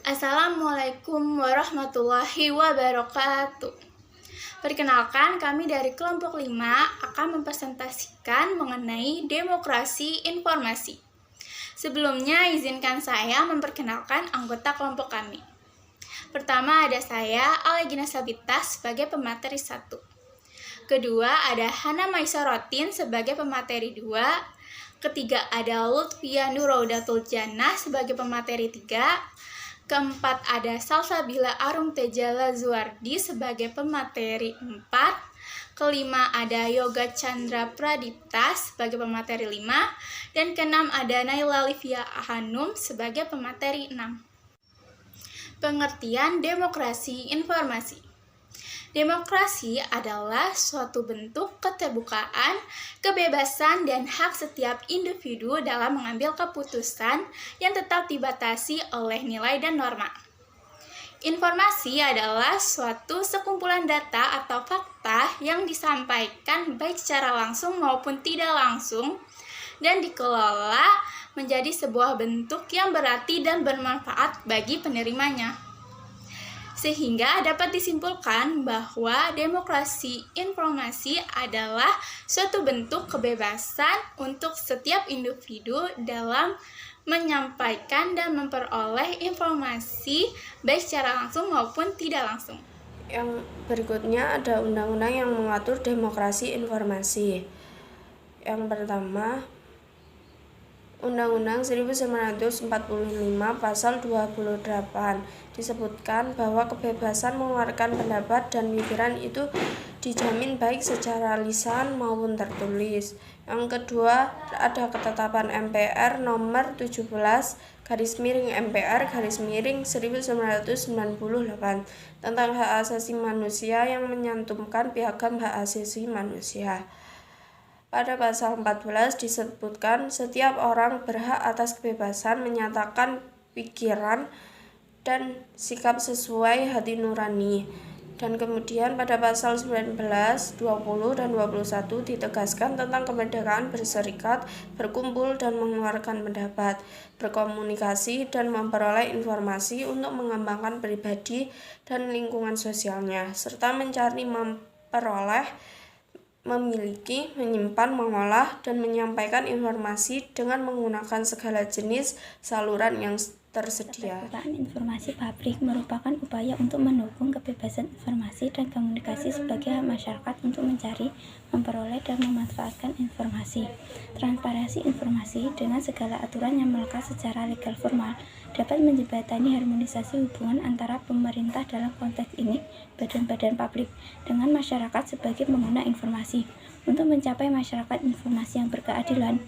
Assalamualaikum warahmatullahi wabarakatuh. Perkenalkan, kami dari kelompok 5 akan mempresentasikan mengenai demokrasi informasi. Sebelumnya, izinkan saya memperkenalkan anggota kelompok kami. Pertama ada saya, Alegina Sabita, sebagai pemateri 1. Kedua ada Hana Maisorotin sebagai pemateri 2. Ketiga ada Lutfia Nuraudatul Jannah sebagai pemateri 3. Keempat ada Salsabila Arum Tejala Zuardi sebagai pemateri 4. Kelima ada Yoga Chandra Pradipta sebagai pemateri 5. Dan keenam ada Naila Livia Hanum sebagai pemateri 6. Pengertian demokrasi informasi. Demokrasi adalah suatu bentuk keterbukaan, kebebasan, dan hak setiap individu dalam mengambil keputusan yang tetap dibatasi oleh nilai dan norma. Informasi adalah suatu sekumpulan data atau fakta yang disampaikan baik secara langsung maupun tidak langsung dan dikelola menjadi sebuah bentuk yang berarti dan bermanfaat bagi penerimanya. Sehingga dapat disimpulkan bahwa demokrasi informasi adalah suatu bentuk kebebasan untuk setiap individu dalam menyampaikan dan memperoleh informasi baik secara langsung maupun tidak langsung. Yang berikutnya ada undang-undang yang mengatur demokrasi informasi. Yang pertama, Undang-Undang 1945 Pasal 28 disebutkan bahwa kebebasan mengeluarkan pendapat dan pikiran itu dijamin baik secara lisan maupun tertulis. Yang kedua, ada ketetapan MPR nomor 17/MPR/1998 tentang hak asasi manusia yang menyantumkan piagam hak asasi manusia. Pada pasal 14 disebutkan setiap orang berhak atas kebebasan menyatakan pikiran dan sikap sesuai hati nurani. Dan kemudian pada pasal 19, 20, dan 21 ditegaskan tentang kemerdekaan berserikat, berkumpul dan mengeluarkan pendapat, berkomunikasi dan memperoleh informasi untuk mengembangkan pribadi dan lingkungan sosialnya, serta mencari, memperoleh, memiliki, menyimpan, mengolah, dan menyampaikan informasi dengan menggunakan segala jenis saluran yang tersedia. Keterbukaan informasi publik merupakan upaya untuk mendukung kebebasan informasi dan komunikasi sebagai hak masyarakat untuk mencari, memperoleh, dan memanfaatkan informasi. Transparansi informasi dengan segala aturan yang melekat secara legal formal dapat menjembatani harmonisasi hubungan antara pemerintah dalam konteks ini, badan-badan publik, dengan masyarakat sebagai pengguna informasi. Untuk mencapai masyarakat informasi yang berkeadilan,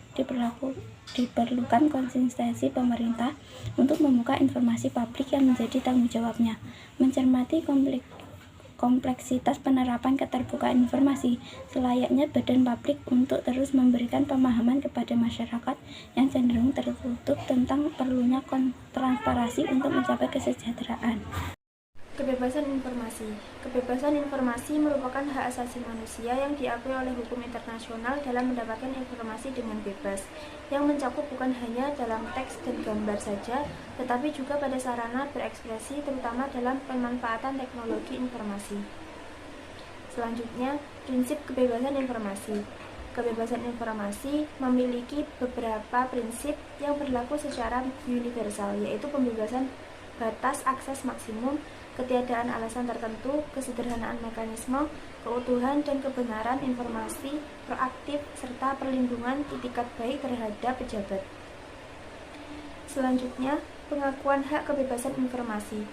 diperlukan konsistensi pemerintah untuk membuka informasi publik yang menjadi tanggung jawabnya, mencermati kompleksitas penerapan keterbukaan informasi, selayaknya badan publik untuk terus memberikan pemahaman kepada masyarakat yang cenderung tertutup tentang perlunya transparansi untuk mencapai kesejahteraan. Kebebasan informasi. Kebebasan informasi merupakan hak asasi manusia yang diakui oleh hukum internasional dalam mendapatkan informasi dengan bebas, yang mencakup bukan hanya dalam teks dan gambar saja, tetapi juga pada sarana berekspresi, terutama dalam pemanfaatan teknologi informasi. Selanjutnya, prinsip kebebasan informasi. Kebebasan informasi memiliki beberapa prinsip yang berlaku secara universal, yaitu pembebasan batas akses maksimum, ketiadaan alasan tertentu, kesederhanaan mekanisme, keutuhan dan kebenaran informasi, proaktif, serta perlindungan itikat baik terhadap pejabat. Selanjutnya, pengakuan hak kebebasan informasi.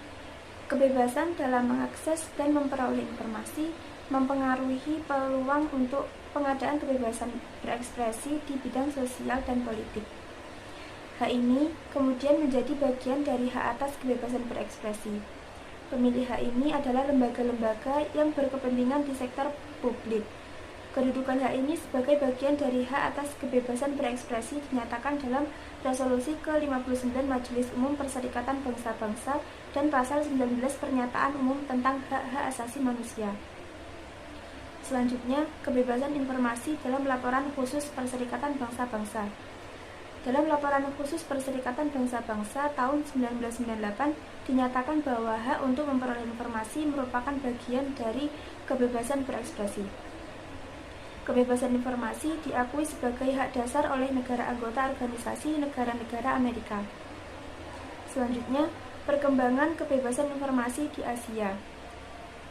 Kebebasan dalam mengakses dan memperoleh informasi mempengaruhi peluang untuk pengadaan kebebasan berekspresi di bidang sosial dan politik. Hak ini kemudian menjadi bagian dari hak atas kebebasan berekspresi. Pemilih hak ini adalah lembaga-lembaga yang berkepentingan di sektor publik. Kedudukan hak ini sebagai bagian dari hak atas kebebasan berekspresi dinyatakan dalam Resolusi ke-59 Majelis Umum Perserikatan Bangsa-Bangsa dan Pasal 19 Pernyataan Umum tentang Hak-Hak Asasi Manusia. Selanjutnya, kebebasan informasi dalam Laporan Khusus Perserikatan Bangsa-Bangsa. Dalam laporan khusus Perserikatan Bangsa-Bangsa tahun 1998 dinyatakan bahwa hak untuk memperoleh informasi merupakan bagian dari kebebasan berekspresi. Kebebasan informasi diakui sebagai hak dasar oleh negara anggota Organisasi Negara-Negara Amerika. Selanjutnya, perkembangan kebebasan informasi di Asia.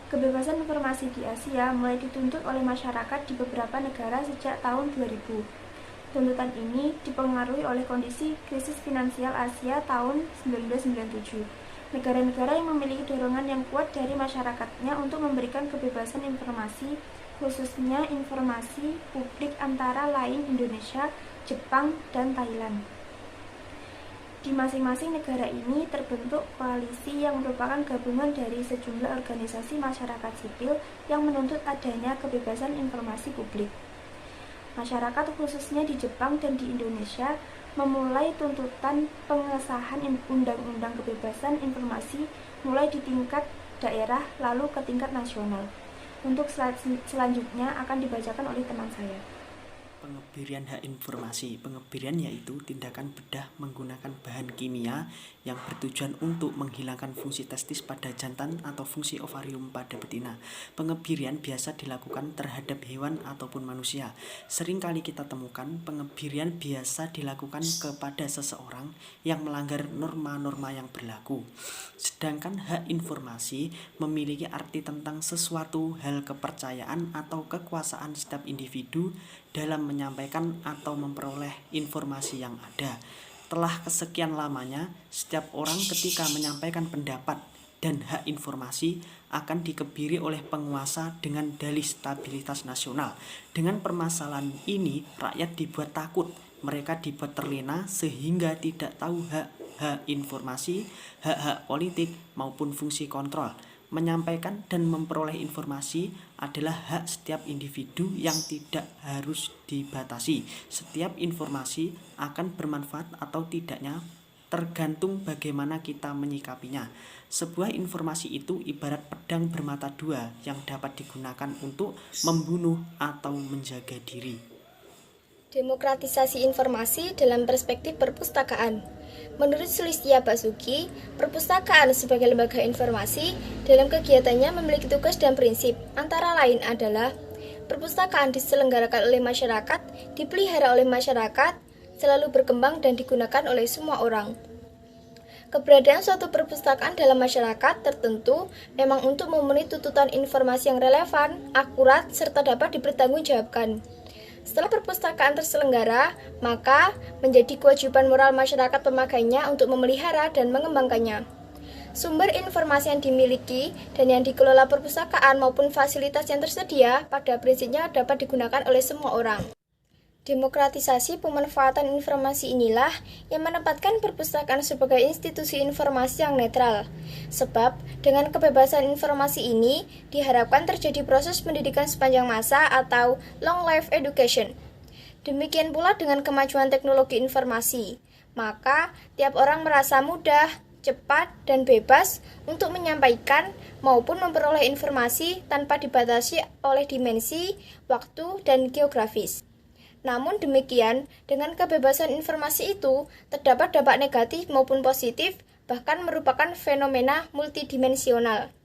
Kebebasan informasi di Asia mulai dituntut oleh masyarakat di beberapa negara sejak tahun 2000. Tuntutan ini dipengaruhi oleh kondisi krisis finansial Asia tahun 1997. Negara-negara yang memiliki dorongan yang kuat dari masyarakatnya untuk memberikan kebebasan informasi, khususnya informasi publik antara lain Indonesia, Jepang, dan Thailand. Di masing-masing negara ini terbentuk koalisi yang merupakan gabungan dari sejumlah organisasi masyarakat sipil yang menuntut adanya kebebasan informasi publik. Masyarakat khususnya di Jepang dan di Indonesia memulai tuntutan pengesahan Undang-Undang Kebebasan Informasi mulai di tingkat daerah lalu ke tingkat nasional. Untuk selanjutnya akan dibacakan oleh teman saya. Pengebirian hak informasi. Pengebirian yaitu tindakan bedah menggunakan bahan kimia yang bertujuan untuk menghilangkan fungsi testis pada jantan atau fungsi ovarium pada betina. Pengebirian biasa dilakukan terhadap hewan ataupun manusia. Seringkali kita temukan pengebirian biasa dilakukan kepada seseorang yang melanggar norma-norma yang berlaku. Sedangkan hak informasi memiliki arti tentang sesuatu hal kepercayaan atau kekuasaan setiap individu dalam menyampaikan atau memperoleh informasi yang ada. Telah kesekian lamanya, setiap orang ketika menyampaikan pendapat dan hak informasi akan dikebiri oleh penguasa dengan dalih stabilitas nasional. Dengan permasalahan ini, rakyat dibuat takut, mereka dibuat terlena sehingga tidak tahu hak informasi, hak-hak politik maupun fungsi kontrol. Menyampaikan dan memperoleh informasi adalah hak setiap individu yang tidak harus dibatasi. Setiap informasi akan bermanfaat atau tidaknya tergantung bagaimana kita menyikapinya. Sebuah informasi itu ibarat pedang bermata dua yang dapat digunakan untuk membunuh atau menjaga diri. Demokratisasi informasi dalam perspektif perpustakaan. Menurut Sulistya Basuki, perpustakaan sebagai lembaga informasi dalam kegiatannya memiliki tugas dan prinsip, antara lain adalah perpustakaan diselenggarakan oleh masyarakat, dipelihara oleh masyarakat, selalu berkembang dan digunakan oleh semua orang. Keberadaan suatu perpustakaan dalam masyarakat tertentu memang untuk memenuhi tuntutan informasi yang relevan, akurat, serta dapat dipertanggungjawabkan. Setelah perpustakaan terselenggara, maka menjadi kewajiban moral masyarakat pemakainya untuk memelihara dan mengembangkannya. Sumber informasi yang dimiliki dan yang dikelola perpustakaan maupun fasilitas yang tersedia pada prinsipnya dapat digunakan oleh semua orang. Demokratisasi pemanfaatan informasi inilah yang menempatkan perpustakaan sebagai institusi informasi yang netral. Sebab, dengan kebebasan informasi ini, diharapkan terjadi proses pendidikan sepanjang masa atau long life education. Demikian pula dengan kemajuan teknologi informasi. Maka, tiap orang merasa mudah, cepat, dan bebas untuk menyampaikan maupun memperoleh informasi tanpa dibatasi oleh dimensi, waktu, dan geografis. Namun demikian, dengan kebebasan informasi itu, terdapat dampak negatif maupun positif, bahkan merupakan fenomena multidimensional.